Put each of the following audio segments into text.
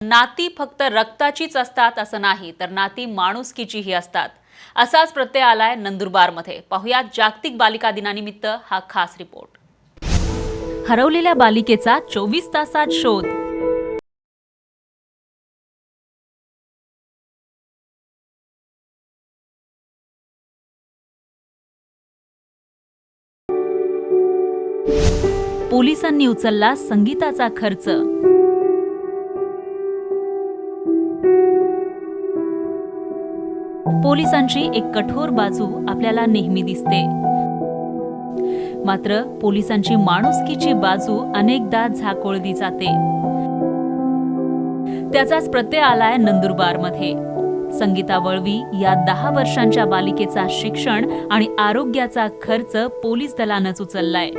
नाती फक्त रक्ताचीच असतात असं नाही, तर नाती माणुसकीचीही असतात. असाच प्रत्यय आलाय नंदुरबारमध्ये. पाहुयात जागतिक बालिका दिनानिमित्त हा खास रिपोर्ट. हरवलेल्या बालिकेचा 24 तासात शोध. पोलिसांनी उचलला संगीताचा खर्च. पोलिसांची एक कठोर बाजू आपल्याला नेहमी दिसते, मात्र पोलिसांची माणुसकीची बाजू अनेकदा झाकोळली जाते. त्याचाच प्रत्यय आलाय नंदुरबारमध्ये. संगीता वळवी या 10 वर्षांच्या बालिकेचा शिक्षण आणि आरोग्याचा खर्च पोलीस दलानंच उचललाय.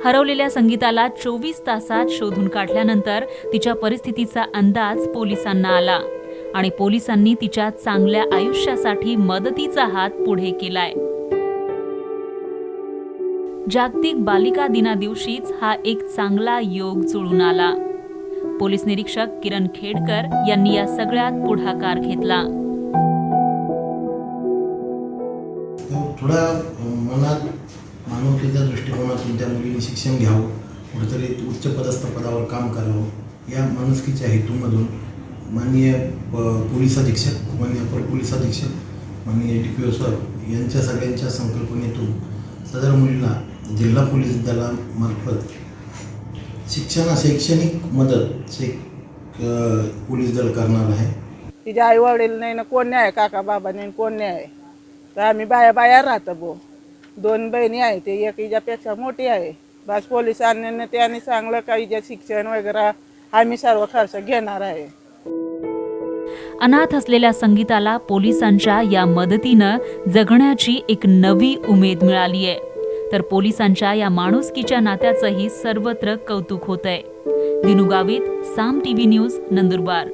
हरवलेल्या संगीताला 24 तासात शोधून काढल्यानंतर तिच्या परिस्थितीचा अंदाज पोलिसांना आला आणि पोलिसांनी तिच्या चांगल्या आयुष्यासाठी मदतीचा हात पुढे केलाय. जागतिक बालिका दिना दिवशीच हा एक चांगला योग जुळून आला. पोलीस निरीक्षक किरण खेडकर यांनी या सगळ्यात पुढाकार घेतला. थोडा मनात मानवतेच्या दृष्टिकोनातून त्या मुलीने शिक्षण घ्यावं, कुठेतरी उच्च पदस्थ पदावर काम करावं, या माणुसकीच्या हेतूमधून माननीय पोलीस अधीक्षक, माननीय अपर पोलीस अधीक्षक, माननीय DPO सर यांच्या सगळ्यांच्या संकल्पनेतून सदर मुलीला जिल्हा पोलीस दलामार्फत शैक्षणिक मदत पोलीस दल करणार आहे. तिच्या आई वडील नाही ना, कोण नाही, काका बाबा नाही, कोण नाही. तर आम्ही बाया राहतो बो. 2 बहिणी आहे, ते एक हिच्यापेक्षा मोठी आहे. बस पोलिसांनी त्यांनी सांगलं का हिच्या शिक्षण वगैरे आम्ही सर्व खर्च घेणार आहे. अनाथ असलेल्या संगीताला पोलिसांच्या या मदतीनं जगण्याची एक नवी उमेद मिळाली आहे. तर पोलिसांच्या या माणुसकीच्या नात्याचंही सर्वत्र कौतुक होतंय. दिनू गावित, साम TV न्यूज, नंदुरबार.